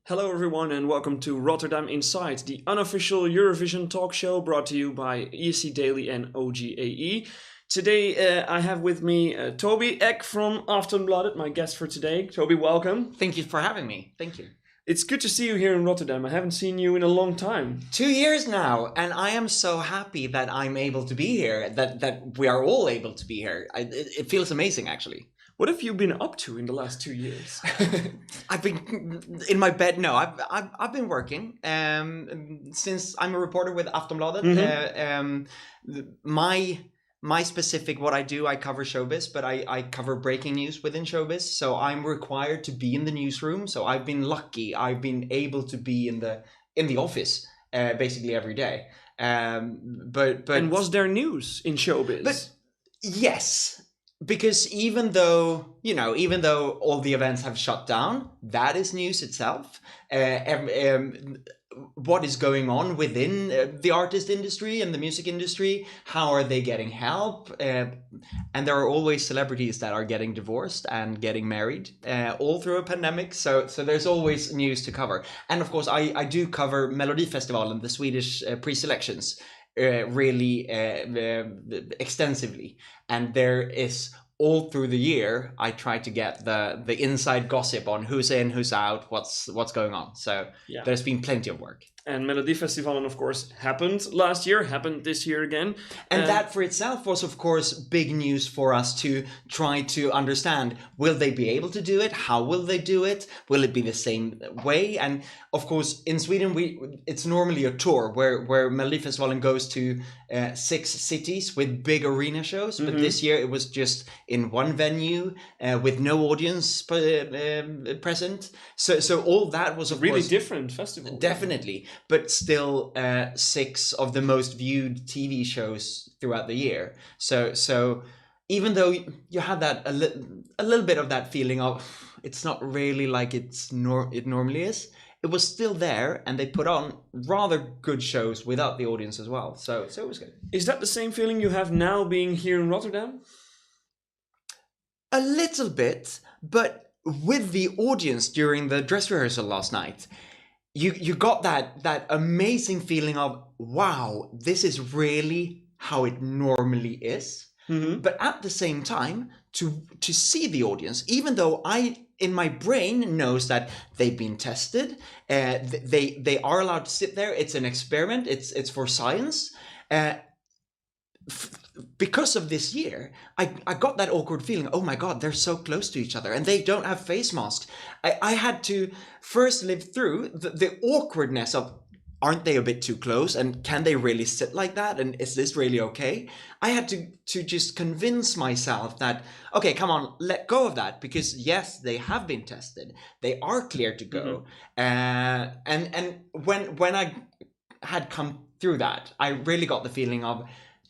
Hello everyone and welcome to Rotterdam Inside, the unofficial Eurovision talk show brought to you by ESC Daily and OGAE. Today I have with me Toby Eck from Aftonbladet, my guest for today. Toby, welcome. Thank you for having me. Thank you. It's good to see you here in Rotterdam. I haven't seen you in a long time. 2 years now, and I am so happy that I'm able to be here, that we are all able to be here. It feels amazing, actually. What have you been up to in the last 2 years? I've been in my bed. No, I've been working since I'm a reporter with Aftonbladet. My specific what I do, I cover showbiz, but I cover breaking news within showbiz. So I'm required to be in the newsroom. So I've been lucky. I've been able to be in the office basically every day. But and was there news in showbiz? But yes. Because even though all the events have shut down, that is news itself. What is going on within the artist industry and the music industry? How are they getting help? And there are always celebrities that are getting divorced and getting married, all through a pandemic. So there's always news to cover. And of course, I do cover Melodifestivalen, the Swedish pre-selections. Really extensively, and there is all through the year I try to get the inside gossip on who's in, who's out, what's going on. So yeah. There's been plenty of work. And Melodifestivalen, of course, happened last year, happened this year again. And that for itself was, of course, big news for us to try to understand, will they be able to do it? How will they do it? Will it be the same way? And of course, in Sweden, it's normally a tour where Melodifestivalen goes to 6 cities with big arena shows. But this year it was just in one venue with no audience present. So all that was, of really course, different festival. Definitely. But still 6 of the most viewed TV shows throughout the year. So even though you had that a little bit of that feeling of it's not really like it normally is, it was still there, and they put on rather good shows without the audience as well. So it was good. Is that the same feeling you have now being here in Rotterdam? A little bit, but with the audience during the dress rehearsal last night, you got that amazing feeling of, wow, this is really how it normally is. But at the same time, to see the audience, even though in my brain knows that they've been tested, they are allowed to sit there. It's an experiment. It's for science. Because of this year, I got that awkward feeling. Oh my God, they're so close to each other and they don't have face masks. I had to first live through the awkwardness of, aren't they a bit too close? And can they really sit like that? And is this really okay? I had to just convince myself that, okay, come on, let go of that. Because yes, they have been tested. They are clear to go. And when I had come through that, I really got the feeling of,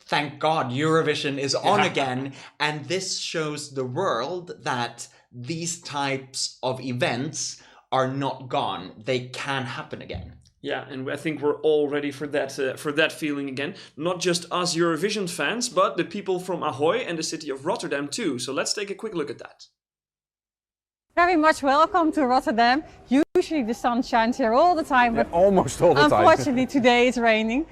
thank God Eurovision is on again. And this shows the world that these types of events are not gone. They can happen again. Yeah, and I think we're all ready for that feeling again. Not just us Eurovision fans, but the people from Ahoy and the city of Rotterdam too. So let's take a quick look at that. Very much welcome to Rotterdam. Usually the sun shines here all the time, but almost all the time. Unfortunately today it's raining.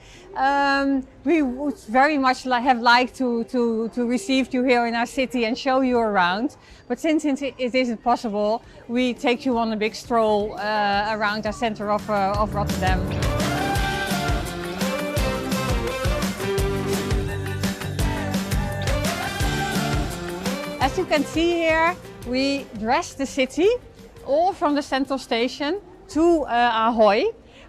We would very much have liked to receive you here in our city and show you around. But since it isn't possible, we take you on a big stroll around our center of Rotterdam. As you can see here, we dressed the city all from the central station to Ahoy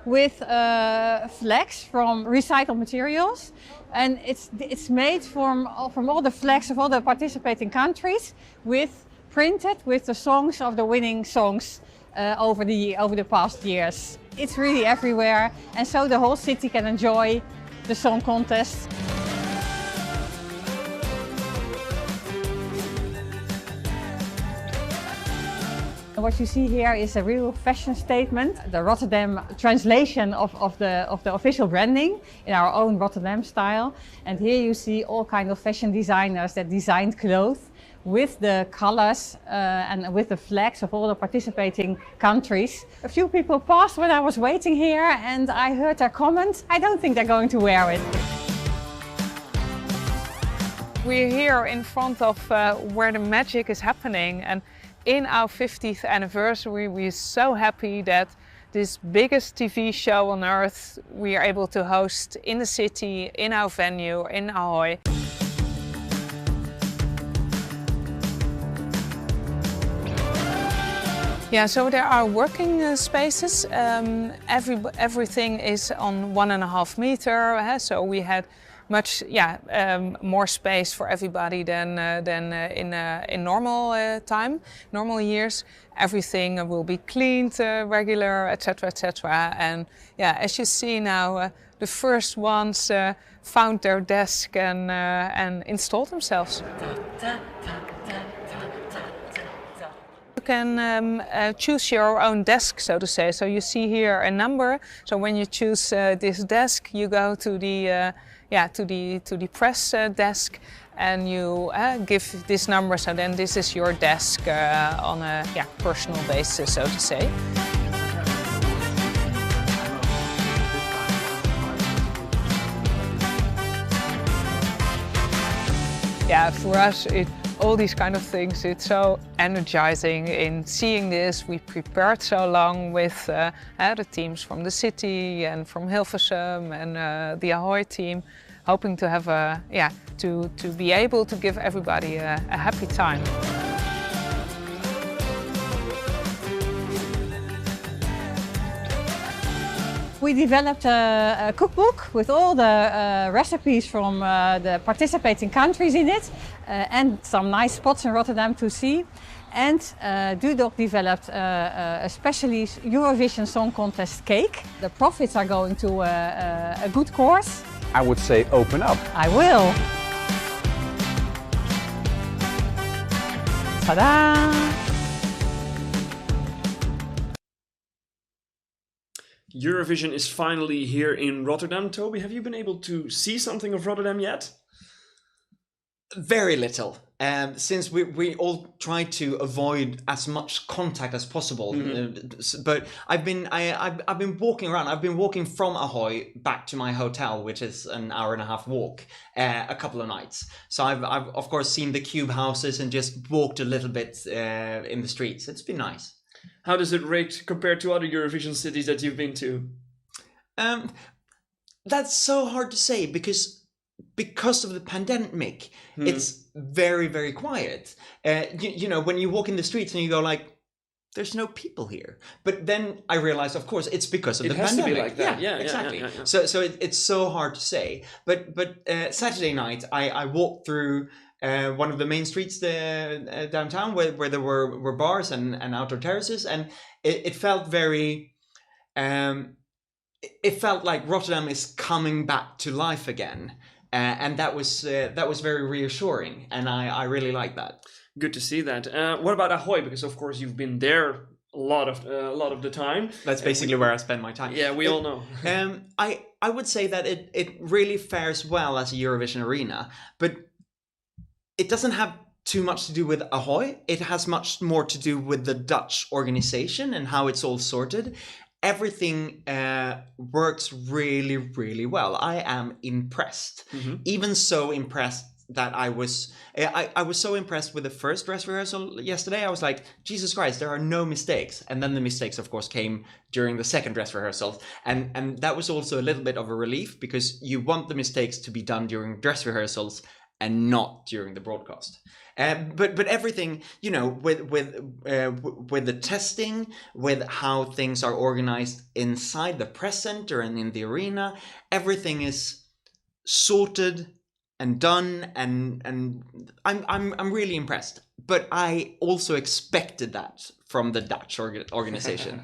with flags from recycled materials, and it's made from all the flags of all the participating countries, printed with the songs of the winning songs over the past years. It's really everywhere, and so the whole city can enjoy the song contest. What you see here is a real fashion statement, the Rotterdam translation of the official branding in our own Rotterdam style. And here you see all kinds of fashion designers that designed clothes with the colors and with the flags of all the participating countries. A few people passed when I was waiting here and I heard their comment. I don't think they're going to wear it. We're here in front of where the magic is happening, and in our 50th anniversary we're so happy that this biggest TV show on earth we are able to host in the city, in our venue, in Ahoy. Yeah, so there are working spaces. Everything is on 1.5 meters, so we had much more space for everybody than in normal time, normal years. Everything will be cleaned regular, etc., etc. And yeah, as you see now, the first ones found their desk and installed themselves. You can choose your own desk, so to say. So you see here a number. So when you choose this desk, you go to the to the press desk, and you give this number. So then this is your desk on a personal basis, so to say. Yeah, for us, all these kind of things, it's so energizing in seeing this. We prepared so long with the teams from the city and from Hilversum and the Ahoy team, hoping to have to be able to give everybody a happy time. We developed a cookbook with all the recipes from the participating countries in it and some nice spots in Rotterdam to see. And Dudok developed a specialist Eurovision Song Contest cake. The profits are going to a good cause. I would say open up. I will. Ta-da! Eurovision is finally here in Rotterdam. Toby, have you been able to see something of Rotterdam yet? Very little. Since we all try to avoid as much contact as possible, but I've been walking around. I've been walking from Ahoy back to my hotel, which is an 1.5 hour walk, a couple of nights. So I've of course seen the cube houses and just walked a little bit in the streets. It's been nice. How does it rate compared to other Eurovision cities that you've been to? That's so hard to say because of the pandemic, it's very, very quiet. You know, when you walk in the streets and you go like, there's no people here. But then I realized, of course, it's because of the pandemic. It has to be like that. Yeah, exactly. Yeah. So it's so hard to say. But Saturday night, I walked through one of the main streets downtown where there were bars and outdoor terraces, and it felt very. It felt like Rotterdam is coming back to life again. And that was very reassuring, and I really like that. Good to see that. What about Ahoy? Because of course you've been there a lot of the time. That's basically where I spend my time. Yeah, we all know. I would say that it really fares well as a Eurovision arena, but it doesn't have too much to do with Ahoy. It has much more to do with the Dutch organization and how it's all sorted. Everything works really, really well. I am impressed. Even so impressed that I was so impressed with the first dress rehearsal yesterday. I was like, Jesus Christ, there are no mistakes. And then the mistakes, of course, came during the second dress rehearsal. And that was also a little bit of a relief, because you want the mistakes to be done during dress rehearsals and not during the broadcast. But everything, you know, with the testing, with how things are organized inside the press center and in the arena, everything is sorted and done, and I'm really impressed. But I also expected that from the Dutch organization,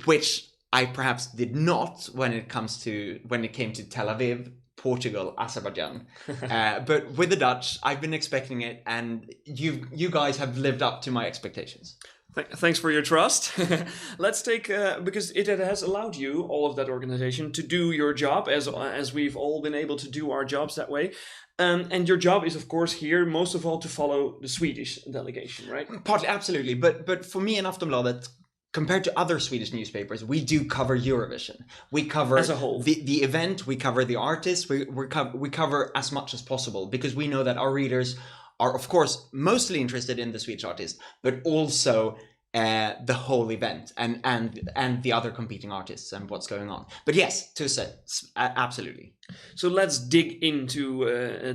which I perhaps did not when it came to Tel Aviv, Portugal, Azerbaijan. But with the Dutch, I've been expecting it, and you guys have lived up to my expectations. Thanks for your trust. Let's take, because it has allowed you, all of that organization, to do your job as we've all been able to do our jobs that way. And your job is, of course, here most of all to follow the Swedish delegation, right? Partly, absolutely. But for me in Aftonbladet, compared to other Swedish newspapers, we do cover Eurovision. We cover As a whole. the event, we cover the artists, we cover as much as possible, because we know that our readers are, of course, mostly interested in the Swedish artist, but also the whole event and the other competing artists and what's going on. But yes, to say, absolutely. So let's dig into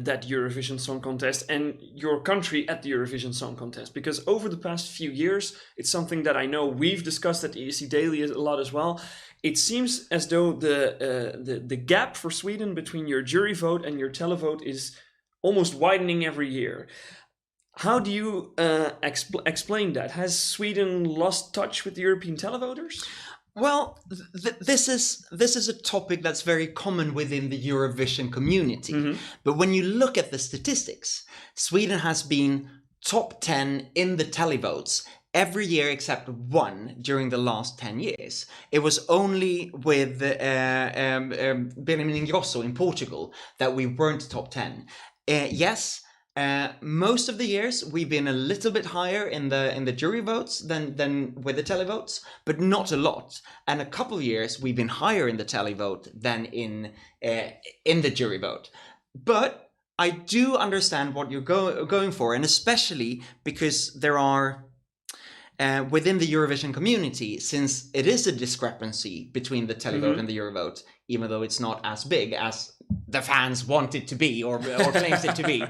that Eurovision Song Contest and your country at the Eurovision Song Contest, because over the past few years, it's something that I know we've discussed at ESC Daily a lot as well. It seems as though the gap for Sweden between your jury vote and your televote is almost widening every year. How do you explain that? Has Sweden lost touch with the European televoters? Well, this is a topic that's very common within the Eurovision community. Mm-hmm. But when you look at the statistics, Sweden has been top 10 in the televotes every year except one during the last 10 years. It was only with Benjamin Ingrosso in Portugal that we weren't top 10. Yes. Most of the years we've been a little bit higher in the jury votes than with the televotes, but not a lot. And a couple of years we've been higher in the televote than in the jury vote. But I do understand what you're going for, and especially because there are within the Eurovision community, since it is a discrepancy between the televote and the Eurovote, even though it's not as big as the fans want it to be or claims it to be,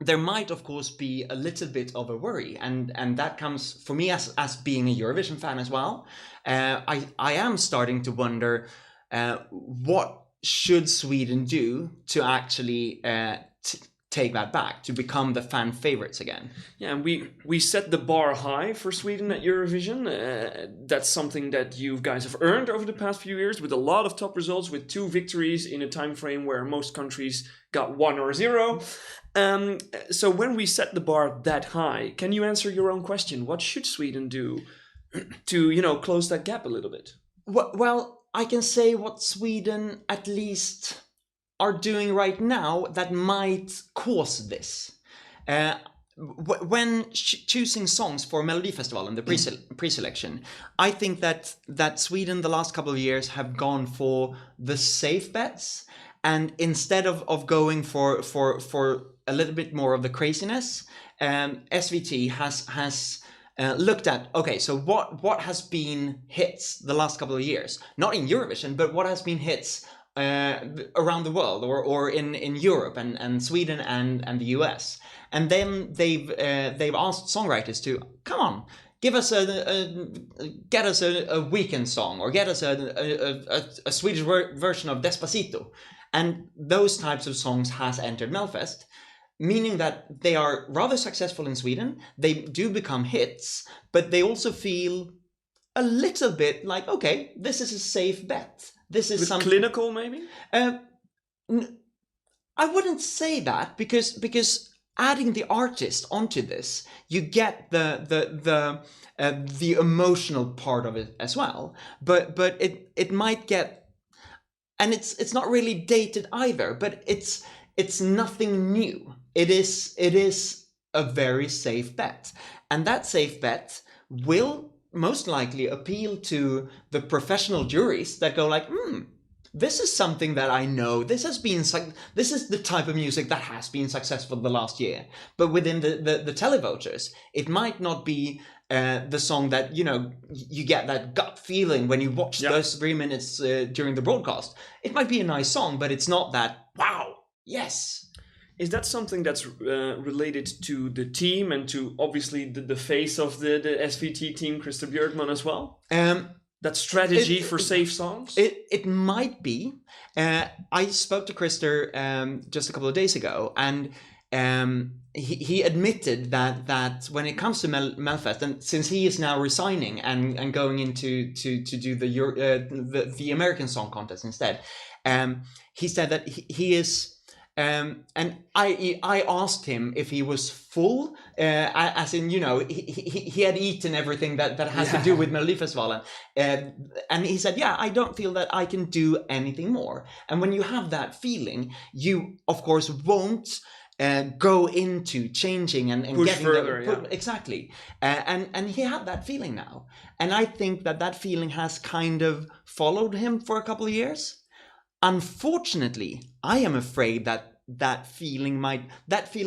there might of course be a little bit of a worry, and that comes for me as being a Eurovision fan as well. I am starting to wonder what should Sweden do to actually take that back, to become the fan favorites again. Yeah, and we set the bar high for Sweden at Eurovision. That's something that you guys have earned over the past few years with a lot of top results, with 2 victories in a time frame where most countries got 1 or 0. So when we set the bar that high, can you answer your own question? What should Sweden do to, close that gap a little bit? Well, I can say what Sweden at least are doing right now that might cause this. When choosing songs for Melodifestivalen and the pre-selection, I think that Sweden the last couple of years have gone for the safe bets, and instead of going for a little bit more of the craziness, SVT has looked at, okay, so what has been hits the last couple of years, not in Eurovision, but what has been hits around the world or in Europe and Sweden and the US, and then they've asked songwriters to come on, get us a weekend song, or get us a Swedish version of Despacito, and those types of songs has entered Melfest, meaning that they are rather successful in Sweden. They do become hits, but they also feel a little bit like, okay, this is a safe bet. This is something clinical, maybe. I wouldn't say that, because adding the artist onto this, you get the emotional part of it as well. But it might get, and it's not really dated either. But it's nothing new. It is a very safe bet, and that safe bet will most likely appeal to the professional juries that go like, this is something that I know. This is the type of music that has been successful the last year. But within the televoters, it might not be the song that, you get that gut feeling when you watch those 3 minutes during the broadcast. It might be a nice song, but it's not that, wow, yes. Is that something that's related to the team and to obviously the face of the SVT team, Christer Björkman, as well? That strategy for safe songs? It might be. I spoke to Christer just a couple of days ago, and he admitted that when it comes to Melfest, and since he is now resigning and going into to do the American Song Contest instead, he said that he is And I asked him if he was full, as in, you know, he had eaten everything that has to do with Melodifestivalen. And he said, yeah, I don't feel that I can do anything more. And when you have that feeling, you, of course, won't go into changing and push getting further, exactly. And he had that feeling now. And I think that feeling has kind of followed him for a couple of years. Unfortunately, I am afraid that feeling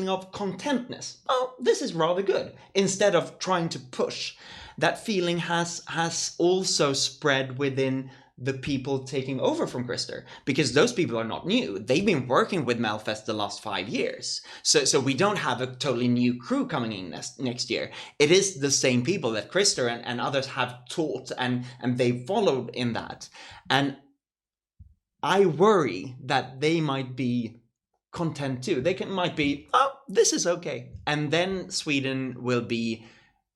of contentness, oh, this is rather good, instead of trying to push, that feeling has also spread within the people taking over from Krister, because those people are not new. They've been working with Melfest the last 5 years. So we don't have a totally new crew coming in next year. It is the same people that Krister and others have taught, and they followed in that. And I worry that they might be content too. Might be, oh, this is okay, and then Sweden will be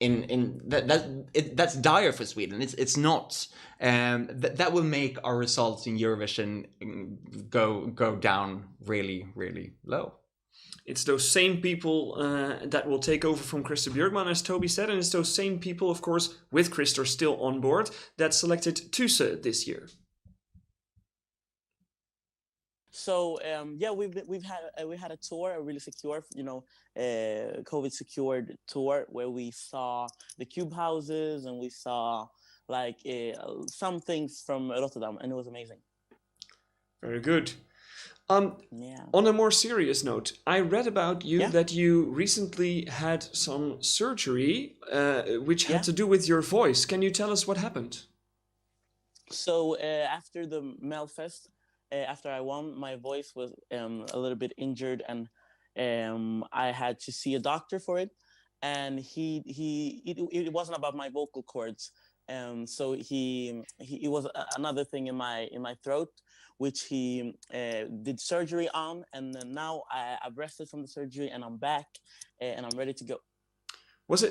in that's dire for Sweden. It's not. That will make our results in Eurovision go down really, really low. It's those same people that will take over from Krister Björkman, as Toby said, and it's those same people, of course, with Krister still on board, that selected Tusse this year. So yeah, we had a tour, a really secure, COVID secured tour, where we saw the cube houses and we saw like some things from Rotterdam, and it was amazing. Very good. Yeah. On a more serious note, I read about you that you recently had some surgery, which had to do with your voice. Can you tell us what happened? So after the Melfest, after I won, my voice was a little bit injured, and I had to see a doctor for it. And it wasn't about my vocal cords. So it was another thing in my throat, which he did surgery on, and then now I've rested from the surgery and I'm back, and I'm ready to go.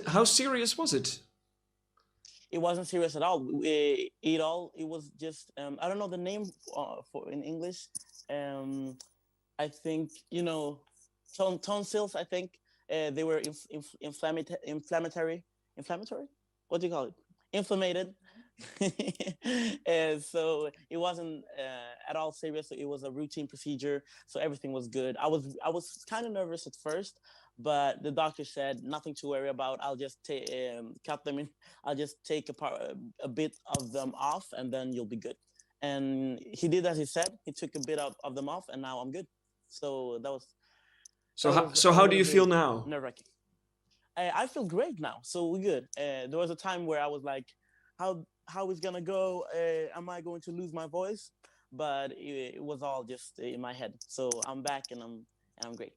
How serious was it? It wasn't serious at all. It was just I don't know the name for in English. I think tonsils. I think they were inflammatory. What do you call it? Inflamed. So it wasn't at all serious. It was a routine procedure, so everything was good. I was kind of nervous at first, but the doctor said nothing to worry about. I'll just cut them in. I'll just take a bit of them off, and then you'll be good. And he did as he said. He took a bit of them off, and now I'm good. So that was. So how do you feel now? Nerve-wracking. I feel great now. So we're good. There was a time where I was like, how is gonna go? Am I going to lose my voice? But it was all just in my head. So I'm back, and I'm great.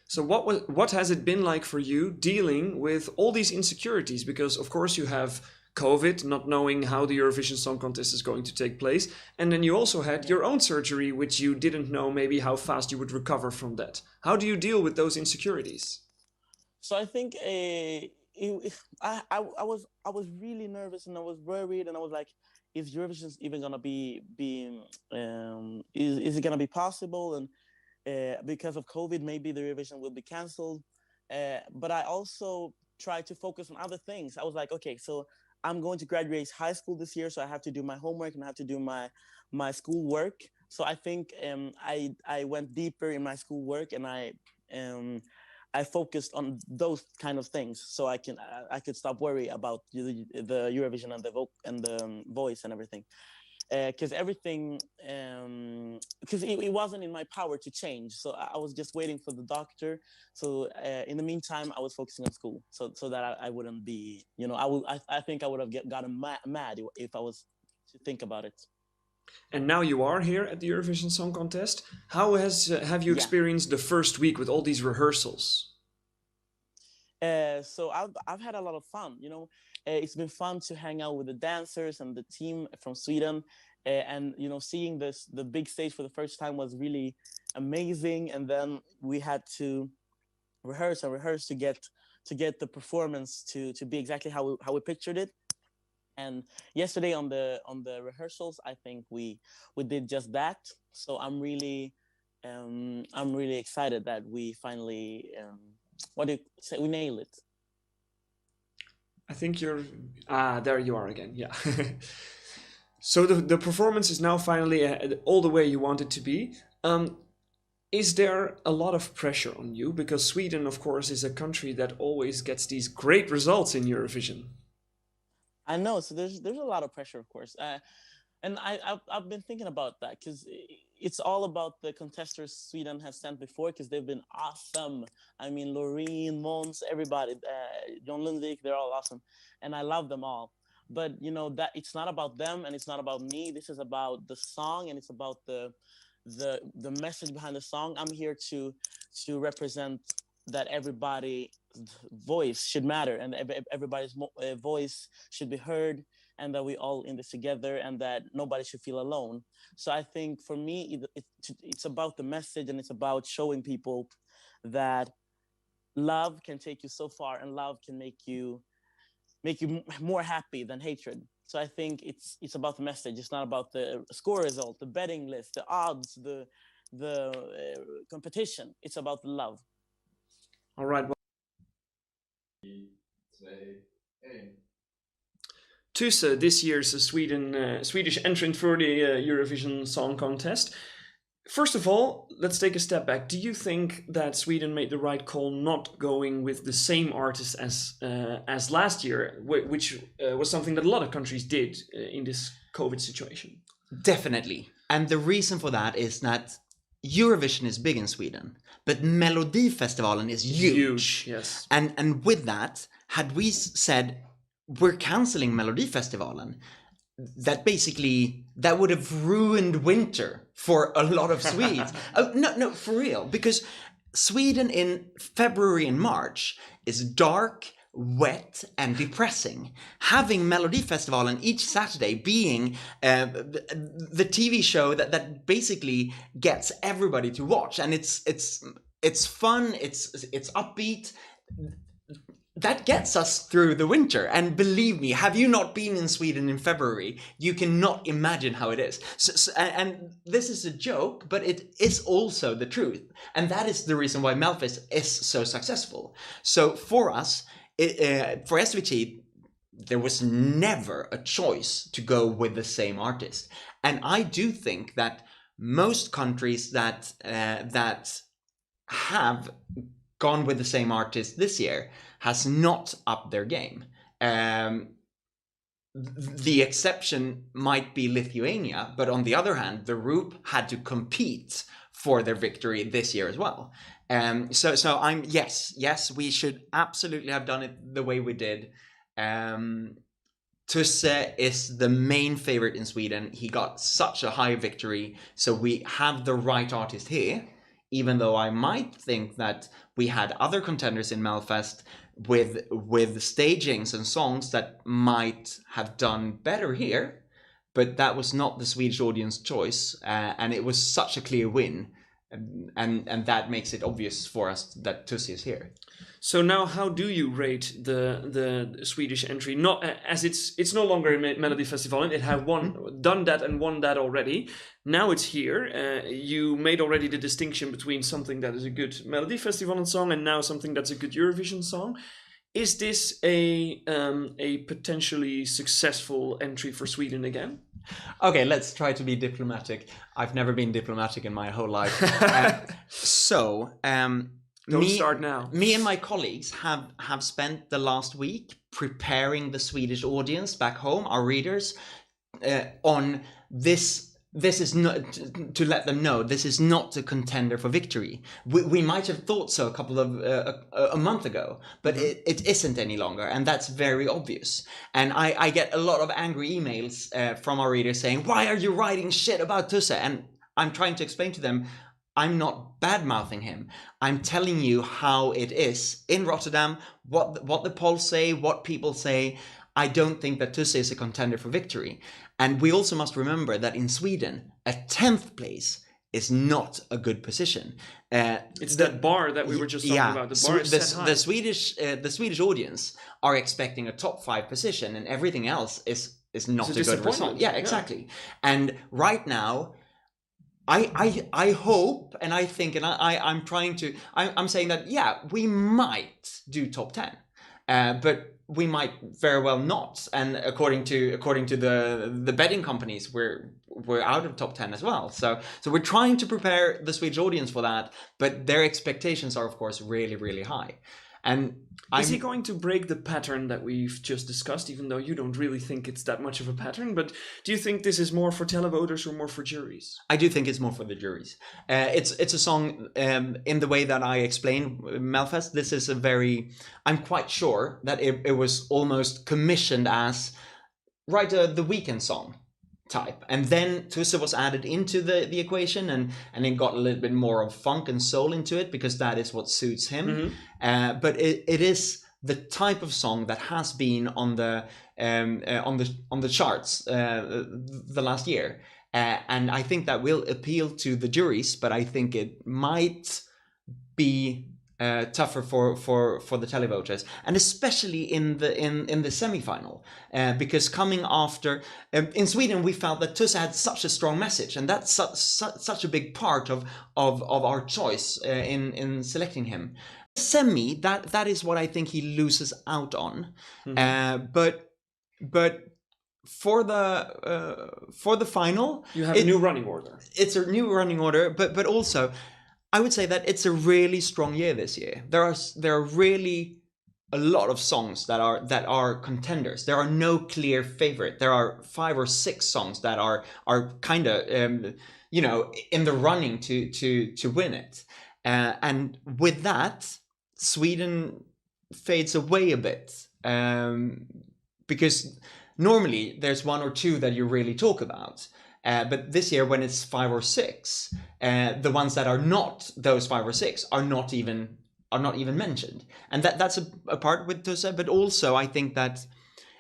So what has it been like for you dealing with all these insecurities? Because of course you have COVID, not knowing how the Eurovision Song Contest is going to take place, and then you also had your own surgery, which you didn't know maybe how fast you would recover from that. How do you deal with those insecurities? So I think I was really nervous, and I was worried, and I was like, is Eurovision even gonna is it gonna be possible? And because of COVID, maybe the Eurovision will be cancelled. But I also tried to focus on other things. I was like, okay, so I'm going to graduate high school this year, so I have to do my homework and I have to do my school work. So I think I went deeper in my school work, and I focused on those kind of things, so I could stop worry about the Eurovision and the voice and everything. Because everything, because it wasn't in my power to change, so I was just waiting for the doctor. So in the meantime, I was focusing on school, so that I wouldn't be, I think I would have gotten mad if I was to think about it. And now you are here at the Eurovision Song Contest. How have you experienced the first week with all these rehearsals? So I've had a lot of fun. It's been fun to hang out with the dancers and the team from Sweden, and seeing the big stage for the first time was really amazing. And then we had to rehearse to get the performance to be exactly how we pictured it. And yesterday on the rehearsals, I think we did just that. So I'm really I'm really excited that we finally, what do you say, we nailed it. I think you're there you are again. Yeah. So the performance is now finally all the way you want it to be. Is there a lot of pressure on you? Because Sweden, of course, is a country that always gets these great results in Eurovision. I know, so there's a lot of pressure, of course, and I've been thinking about that because it's all about the contestants Sweden has sent before because they've been awesome. I mean, Loreen, Måns, everybody, John Lundvik, they're all awesome, and I love them all. But you know that it's not about them and it's not about me. This is about the song and it's about the message behind the song. I'm here to represent that everybody's voice should matter and everybody's voice should be heard, and that we all in this together, and that nobody should feel alone. So I think for me, it's about the message, and it's about showing people that love can take you so far, and love can make you more happy than hatred. So I think it's about the message. It's not about the score result, the betting list, the odds, the competition. It's about the love. All right. Well, Tusse, this year's Swedish entrant for the Eurovision Song Contest. First of all, let's take a step back. Do you think that Sweden made the right call not going with the same artist as last year, which was something that a lot of countries did in this COVID situation? Definitely. And the reason for that is that Eurovision is big in Sweden, but Melodifestivalen is huge. Yes. And with that, had we said we're canceling Melodifestivalen, that would have ruined winter for a lot of Swedes. No, for real. Because Sweden in February and March is dark, wet and depressing. Having Melodifestivalen each Saturday being the TV show that basically gets everybody to watch, and it's fun, it's upbeat. That gets us through the winter. And believe me, have you not been in Sweden in February, you cannot imagine how it is. And this is a joke, but it is also the truth. And that is the reason why Melfest is so successful. So for us, for SVT, there was never a choice to go with the same artist. And I do think that most countries that have gone with the same artist this year has not upped their game. The exception might be Lithuania, but on the other hand, the RUP had to compete for their victory this year as well. So I'm yes, we should absolutely have done it the way we did. Tusse is the main favorite in Sweden. He got such a high victory, so we have the right artist here. Even though I might think that we had other contenders in Melfest with stagings and songs that might have done better here, but that was not the Swedish audience choice, and it was such a clear win, and that makes it obvious for us that Tusse is here. So now, how do you rate the Swedish entry? Not as it's no longer in Melodifestivalen. It had done that and won that already. Now it's here. You made already the distinction between something that is a good Melodifestivalen song and now something that's a good Eurovision song. Is this a potentially successful entry for Sweden again? Okay, let's try to be diplomatic. I've never been diplomatic in my whole life. Don't start now. Me and my colleagues have spent the last week preparing the Swedish audience back home, our readers, on this. This is not to let them know this is not a contender for victory. We might have thought so a month ago, but it isn't any longer, and that's very obvious. And I get a lot of angry emails from our readers saying, "Why are you writing shit about Tusse?" And I'm trying to explain to them, I'm not bad-mouthing him. I'm telling you how it is in Rotterdam, what the polls say, what people say. I don't think that Tusse is a contender for victory. And we also must remember that in Sweden, a 10th place is not a good position. It's that bar that we were just talking about. The bar is set high. The Swedish audience are expecting a top 5 position, and everything else is not a good result. Yeah, exactly. And right now, I hope, and I think, and I'm trying to, I'm saying that, yeah, we might do top 10, but we might very well not. And according to the betting companies, we're out of top 10 as well. So we're trying to prepare the Swedish audience for that, but their expectations are, of course, really, really high. And is he going to break the pattern that we've just discussed, even though you don't really think it's that much of a pattern? But do you think this is more for televoters or more for juries? I do think it's more for the juries. It's a song in the way that I explained Melfest. This is I'm quite sure that it was almost commissioned as the weekend song type, and then Tusse was added into the equation, and it got a little bit more of funk and soul into it, because that is what suits him. Mm-hmm. But it is the type of song that has been on the charts the last year, and I think that will appeal to the juries, but I think it might be tougher for the televoters, and especially in the semi-final, because coming after in Sweden, we felt that Tusse had such a strong message, and that's such a big part of our choice in selecting him. Semi, that is what I think he loses out on. Mm-hmm. But for the final, you have a new running order. It's a new running order, but also, I would say that it's a really strong year this year. There are really a lot of songs that are contenders. There are no clear favorite. There are 5 or 6 songs that are kind of in the running to win it. And with that, Sweden fades away a bit, because normally there's 1 or 2 that you really talk about. But this year, when it's 5 or 6, the ones that are not those 5 or 6 are not even mentioned, and that's a part with Tusse. But also, I think that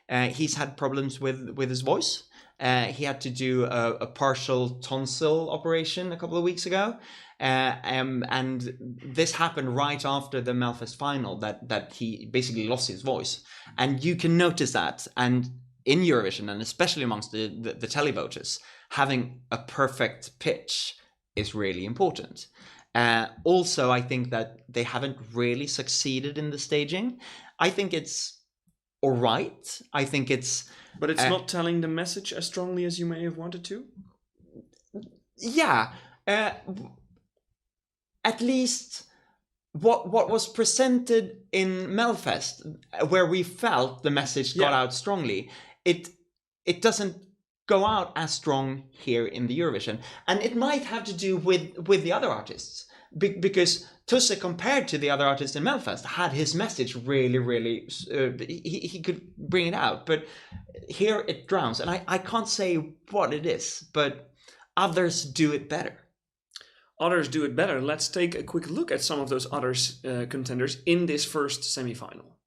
he's had problems with his voice. He had to do a partial tonsil operation a couple of weeks ago, and this happened right after the Melfest final. That he basically lost his voice, and you can notice that. And in Eurovision, and especially amongst the televoters, having a perfect pitch is really important. Also, I think that they haven't really succeeded in the staging. I think it's all right. I think it's... But it's not telling the message as strongly as you may have wanted to? Yeah. At least what was presented in Melfest, where we felt the message got out strongly, it doesn't go out as strong here in the Eurovision, and it might have to do with the other artists, because Tusse, compared to the other artists in Melfest, had his message really he could bring it out, but here it drowns, and I can't say what it is, but others do it better. Others do it better. Let's take a quick look at some of those other contenders in this first semi-final.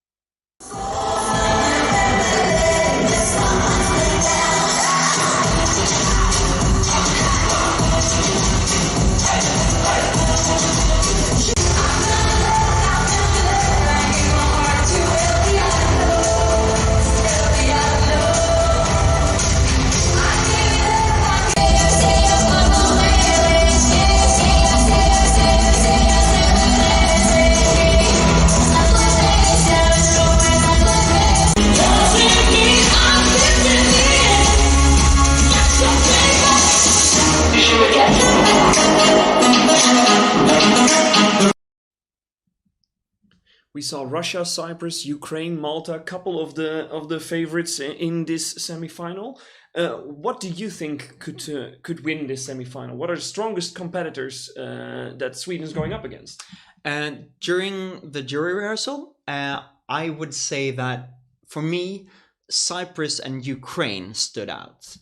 We saw Russia, Cyprus, Ukraine, Malta, a couple of the favorites in this semi-final. What do you think could win this semi-final? What are the strongest competitors that Sweden's going up against? During the jury rehearsal, I would say that for me, Cyprus and Ukraine stood out.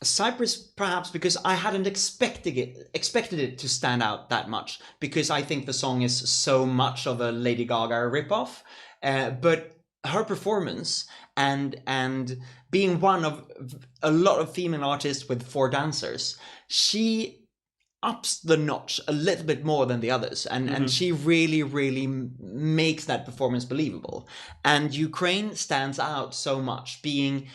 Cyprus, perhaps because I hadn't expected it to stand out that much, because I think the song is so much of a Lady Gaga ripoff. But her performance and being one of a lot of female artists with 4 dancers, she ups the notch a little bit more than the others, and she really makes that performance believable. And Ukraine stands out so much, being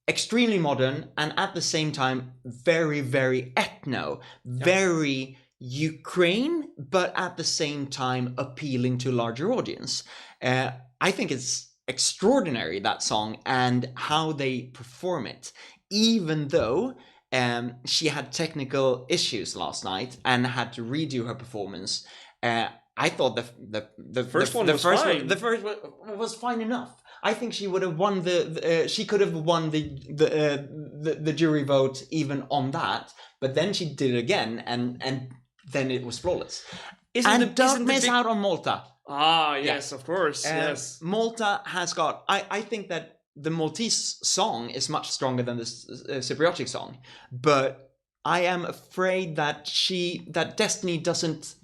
extremely modern and at the same time very, very ethno, very Ukraine, but at the same time appealing to a larger audience. I think it's extraordinary, that song, and how they perform it, even though she had technical issues last night and had to redo her performance. I thought the first one was fine enough. I think she would have won she could have won the jury vote even on that, but then she did it again, and then it was flawless. Don't miss out on Malta. Ah, yes, of course. Yes, Malta has got. I think that the Maltese song is much stronger than the Cypriotic song, but I am afraid that Destiny doesn't.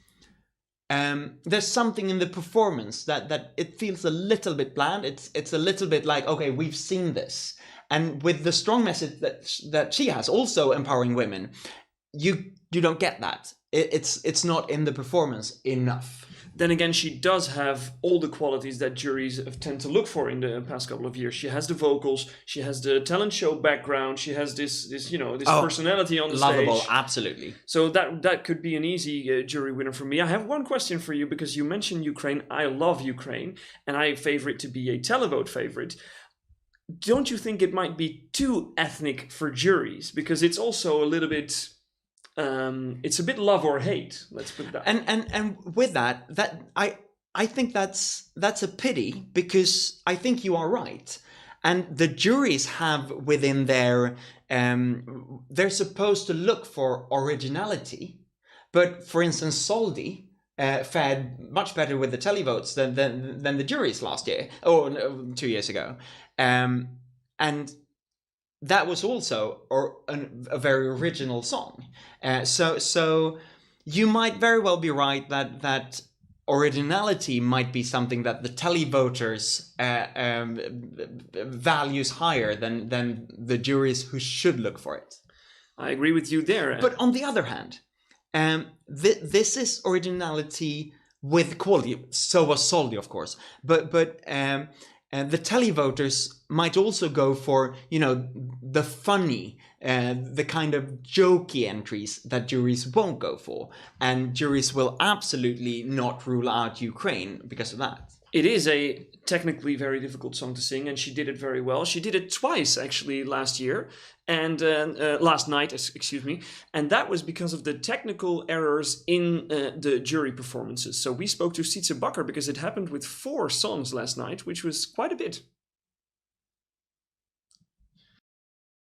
There's something in the performance that it feels a little bit bland. It's a little bit like, okay, we've seen this, and with the strong message that she has, also empowering women, you don't get that. It's not in the performance enough. Then again, she does have all the qualities that juries tend to look for in the past couple of years. She has the vocals, she has the talent show background, she has this personality on the lovable, stage. Absolutely. So that could be an easy jury winner for me. I have one question for you, because you mentioned Ukraine. I love Ukraine, and I favor it to be a televote favorite. Don't you think it might be too ethnic for juries? Because it's also a little bit... it's a bit love or hate. Let's put it that. And with that I think that's a pity, because I think you are right. And the juries have within their they're supposed to look for originality, but for instance, Soldi fared much better with the televotes than the juries last year or 2 years ago, and that was also a very original song. So you might very well be right that originality might be something that the televoters values higher than the juries who should look for it. I agree with you there. But on the other hand, this is originality with quality. So was Soldi, of course. But the televoters might also go for, the funny, the kind of jokey entries that juries won't go for. And juries will absolutely not rule out Ukraine because of that. It is a technically very difficult song to sing, and she did it very well. She did it twice, actually, last year, and last night, excuse me, and that was because of the technical errors in the jury performances. So we spoke to Sietse Bakker because it happened with 4 songs last night, which was quite a bit.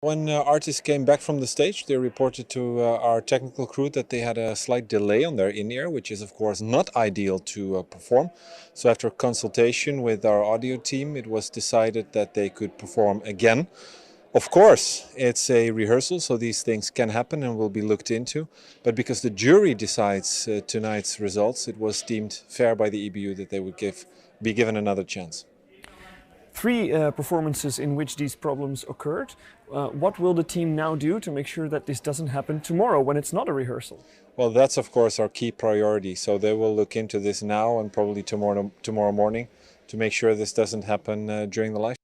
When artists came back from the stage, they reported to our technical crew that they had a slight delay on their in-ear, which is of course not ideal to perform. So after consultation with our audio team, it was decided that they could perform again. Of course, it's a rehearsal, so these things can happen and will be looked into. But because the jury decides tonight's results, it was deemed fair by the EBU that they would be given another chance. 3 performances in which these problems occurred. What will the team now do to make sure that this doesn't happen tomorrow when it's not a rehearsal? Well, that's of course our key priority. So they will look into this now and probably tomorrow morning to make sure this doesn't happen during the live.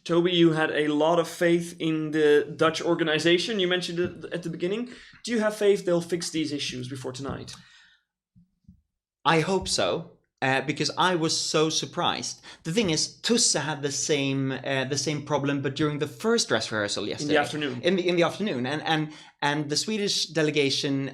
Toby, you had a lot of faith in the Dutch organization. You mentioned it at the beginning. Do you have faith they'll fix these issues before tonight? I hope so. Because I was so surprised. The thing is, Tusse had the same problem, but during the first dress rehearsal yesterday, in the afternoon. In the afternoon, and the Swedish delegation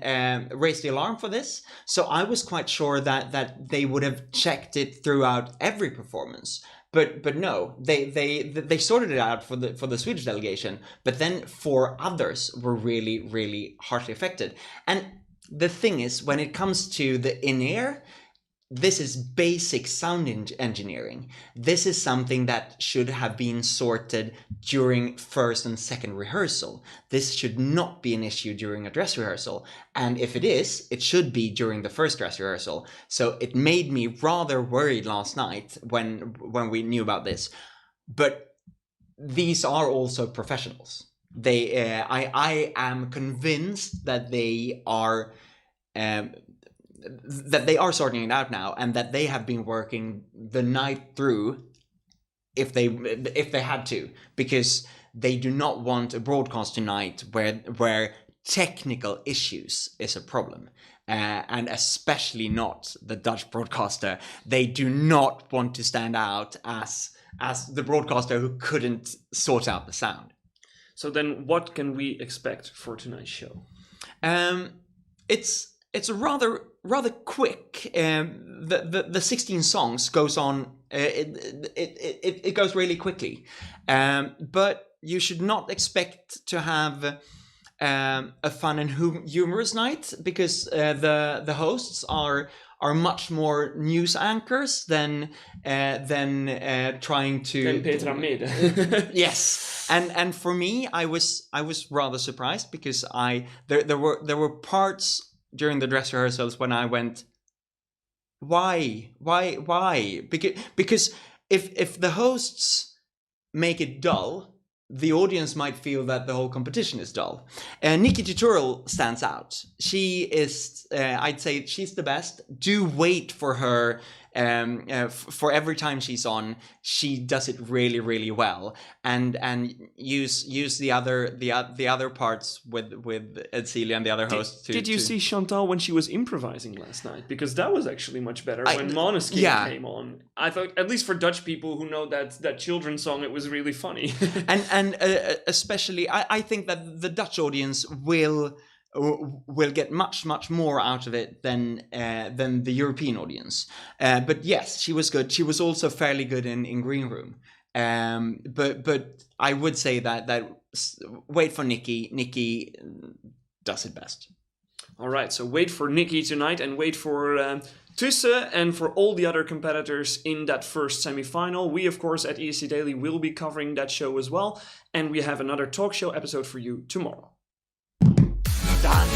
raised the alarm for this. So I was quite sure that they would have checked it throughout every performance. But no, they sorted it out for the Swedish delegation. But then 4 others were really, really hardly affected. And the thing is, when it comes to the in-ear, this is basic sound engineering. This is something that should have been sorted during first and second rehearsal. This should not be an issue during a dress rehearsal. And if it is, it should be during the first dress rehearsal. So it made me rather worried last night when we knew about this. But these are also professionals. I am convinced that they are sorting it out now, and that they have been working the night through if they had to, because they do not want a broadcast tonight where technical issues is a problem. And especially not the Dutch broadcaster. They do not want to stand out as the broadcaster who couldn't sort out the sound. So then what can we expect for tonight's show? It's a rather quick. The 16 songs goes on. It goes really quickly, but you should not expect to have a fun and humorous night, because the hosts are much more news anchors than trying to. Than Petra Mede. Yes, and for me, I was rather surprised, because there were parts during the dress rehearsals when I went, why? Because if the hosts make it dull, the audience might feel that the whole competition is dull. Nikki Tutorial stands out. She is, I'd say she's the best. Do wait for her. For every time she's on, she does it really, really well, and use the other parts with Celia and the other hosts. Did you see Chantal when she was improvising last night? Because that was actually much better when Måneskin came on. I thought, at least for Dutch people who know that children's song, it was really funny. and especially, I think that the Dutch audience will get much more out of it than the European audience. But yes, she was good. She was also fairly good in Green Room. But I would say that wait for Nikki. Nikki does it best. All right, so wait for Nikki tonight, and wait for Tusse and for all the other competitors in that first semi-final. We, of course, at ESC Daily will be covering that show as well, and we have another talk show episode for you tomorrow. Done.